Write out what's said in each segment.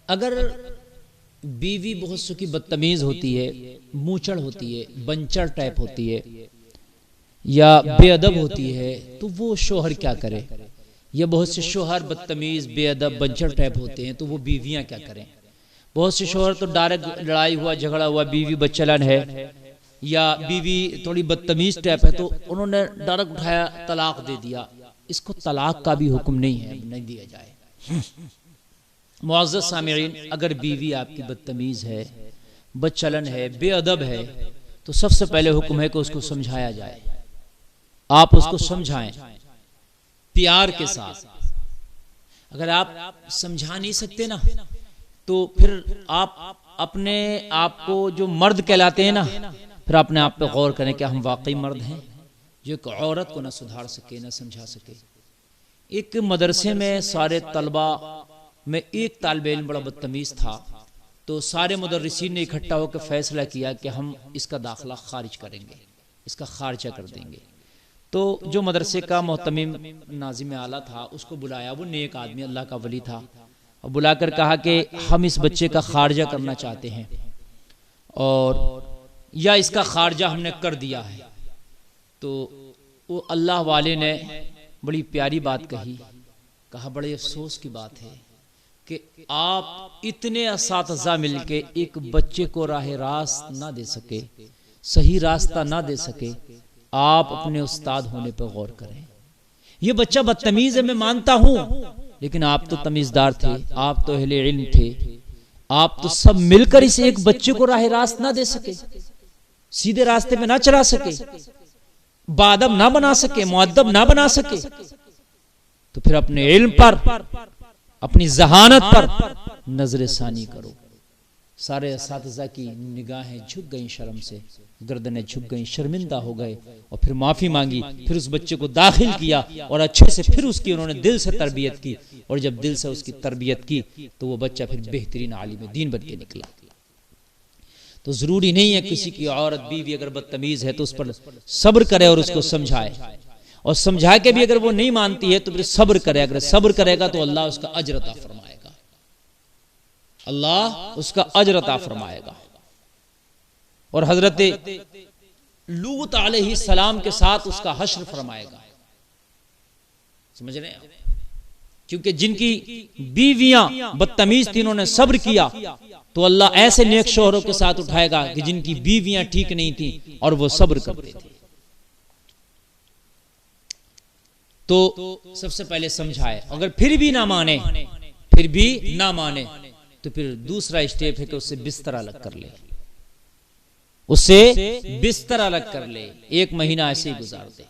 اگر بیوی بہت سی کی بدتمیز ہوتی ہے، موچڑ ہوتی ہے، بنچر ٹائپ ہوتی ہے یا بے ادب ہوتی ہے، تو وہ شوہر کیا کرے؟ یا بہت سے شوہر بدتمیز، بے ادب، بنچر ٹائپ ہوتے ہیں، تو وہ بیویاں کیا کریں؟ بہت سے شوہر تو ڈائریکٹ لڑائی ہوا، جھگڑا ہوا، بیوی بچلن ہے یا بیوی تھوڑی بدتمیز ٹائپ ہے، تو انہوں نے ڈائریکٹ اٹھایا، طلاق دے دیا۔ اس کو طلاق کا بھی حکم نہیں ہے، نہیں دیا جائے۔ معزز سامعین، اگر بیوی آپ کی بدتمیز ہے، بدچلن ہے، بے ادب ہے، تو سب سے پہلے حکم ہے کہ اس کو سمجھایا جائے۔ آپ اس کو سمجھائیں پیار کے ساتھ۔ اگر آپ سمجھا نہیں سکتے نا، تو پھر آپ اپنے آپ کو جو مرد کہلاتے ہیں نا، پھر اپنے آپ پہ غور کریں کہ ہم واقعی مرد ہیں جو ایک عورت کو نہ سدھار سکے، نہ سمجھا سکے۔ ایک مدرسے میں سارے طلبہ میں ایک طالب علم بڑا بدتمیز تھا، تو سارے مدرسین نے اکٹھا ہو کے فیصلہ کیا کہ ہم اس کا داخلہ خارج کریں گے، اس کا خارجہ کر دیں گے۔ تو جو مدرسے کا محتمم ناظم اعلیٰ تھا، اس کو بلایا، وہ نیک آدمی، اللہ کا ولی تھا، اور بلا کر کہا کہ ہم اس بچے کا خارجہ کرنا چاہتے ہیں، اور یا اس کا خارجہ ہم نے کر دیا ہے۔ تو وہ اللہ والے نے بڑی پیاری بات کہا بڑے افسوس کی بات ہے کہ آپ اتنے اساتذہ مل کے ایک بچے کو راہ راست نہ دے سکے، صحیح راستہ نہ دے سکے۔ آپ اپنے استاد ہونے پر غور کریں۔ یہ بچہ بدتمیز ہے، میں مانتا ہوں، لیکن آپ تو تمیزدار تھے، آپ تو اہل علم تھے، آپ تو سب مل کر اس ایک بچے کو راہ راست نہ دے سکے، سیدھے راستے پہ نہ چلا سکے، باادب نہ بنا سکے، مؤدب نہ بنا سکے۔ تو پھر اپنے علم پر، اپنی ذہانت پر نظر ثانی کرو۔ سارے اساتذہ کی نگاہیں جھک گئیں شرم سے، گردنیں جھک گئیں، شرمندہ ہو گئے، اور پھر معافی مانگی، پھر اس بچے کو داخل کیا، اور اچھے سے پھر اس کی انہوں نے دل سے تربیت کی، اور جب دل سے اس کی تربیت کی تو وہ بچہ پھر بہترین عالم دین بن کے نکلا۔ تو ضروری نہیں ہے کسی کی عورت بیوی اگر بدتمیز ہے تو اس پر صبر کرے اور اس کو سمجھائے، اور سمجھا کے بھی اگر وہ نہیں مانتی ہے تو پھر صبر کرے۔ اگر صبر کرے گا تو اللہ اس کا اجر عطا فرمائے گا، اللہ اس کا اجر عطا فرمائے گا۔ اور حضرت لوط علیہ السلام کے ساتھ اس کا حشر فرمائے گا، سمجھ رہے ہیں؟ کیونکہ جن کی بیویاں بدتمیز تھی، انہوں نے صبر کیا، تو اللہ ایسے نیک شوہروں کے ساتھ اٹھائے گا کہ جن کی بیویاں ٹھیک نہیں تھیں اور وہ صبر کرتے تھے۔ تو سب سے پہلے سمجھائے، اگر پھر بھی نہ مانے، تو پھر دوسرا اسٹیپ ہے کہ اس سے بستر الگ کر لے، اس سے بستر الگ کر لے، 1 مہینہ ایسے ہی گزار دے۔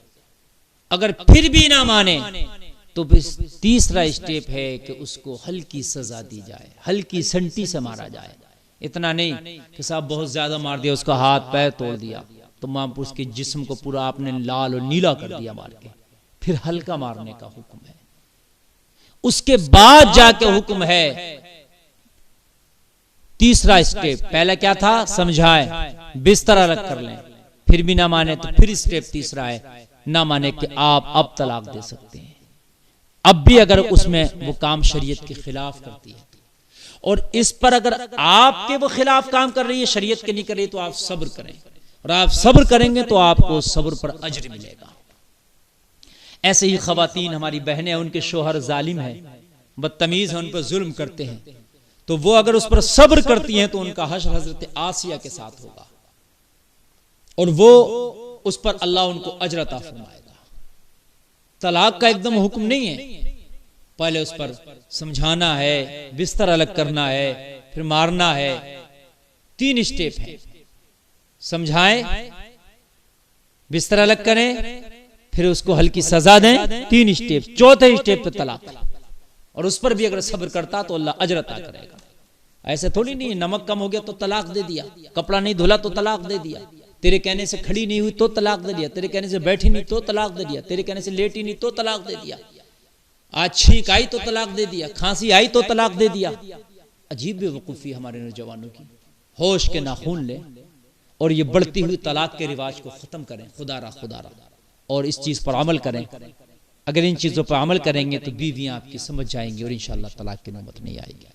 اگر پھر بھی نہ مانے تو پھر تیسرا اسٹیپ ہے کہ اس کو ہلکی سزا دی جائے، ہلکی سنٹی سے مارا جائے۔ اتنا نہیں کہ صاحب بہت زیادہ مار دیا، اس کا ہاتھ پیر توڑ دیا، تو اس کے جسم کو پورا آپ نے لال اور نیلا کر دیا مار کے۔ پھر ہلکا مارنے کا حکم ہے۔ اس کے بعد جا کے حکم ہے تیسرا اسٹیپ۔ پہلا کیا تھا؟ سمجھائے، بستر الگ کر لیں، پھر بھی نہ مانے تو پھر اسٹیپ تیسرا ہے، نہ مانے کہ آپ اب طلاق دے سکتے ہیں۔ اب بھی اگر اس میں وہ کام شریعت کے خلاف کرتی ہے، اور اس پر اگر آپ کے وہ خلاف کام کر رہی ہے، شریعت کے نہیں کر رہی، تو آپ صبر کریں، اور آپ صبر کریں گے تو آپ کو صبر پر اجر ملے گا۔ ایسے ہی خواتین ہماری بہنیں، ان کے شوہر ظالم ہیں، بدتمیز ہیں، ان پر ظلم کرتے ہیں، تو وہ اگر اس پر صبر کرتی ہیں تو ان کا حشر حضرت آسیہ کے ساتھ ہوگا، اور وہ اس پر اللہ ان کو اجر عطا فرمائے گا۔ طلاق کا ایک دم حکم نہیں ہے، پہلے اس پر سمجھانا ہے، بستر الگ کرنا ہے، پھر مارنا ہے۔ 3 اسٹیپ ہیں، سمجھائیں، بستر الگ کریں، پھر اس کو ہلکی سزا دیں، 3 اسٹیپ۔ چوتھے اسٹیپ پہ طلاق، اور اس پر بھی اگر صبر کرتا تو اللہ اجر عطا کرے گا۔ ایسے تھوڑی نہیں، نمک کم ہو گیا تو طلاق دے دیا، کپڑا نہیں دھلا تو طلاق دے دیا، تیرے کہنے سے کھڑی نہیں ہوئی تو طلاق دے دیا، تیرے کہنے سے بیٹھی نہیں تو طلاق دے دیا، تیرے کہنے سے لیٹی نہیں تو طلاق دے دیا، آج چھینک آئی تو طلاق دے دیا، کھانسی آئی تو طلاق دے دیا۔ عجیب بے وقوفی ہمارے نوجوانوں کی۔ ہوش کے ناخن لیں اور یہ بڑھتی ہوئی طلاق کے رواج کو ختم کریں، خدا را، اور اس چیز پر عمل کریں۔ اگر ان چیزوں پر عمل کریں گے تو بیویاں آپ کی سمجھ جائیں گی، اور انشاءاللہ طلاق کی نوبت نہیں آئے گی۔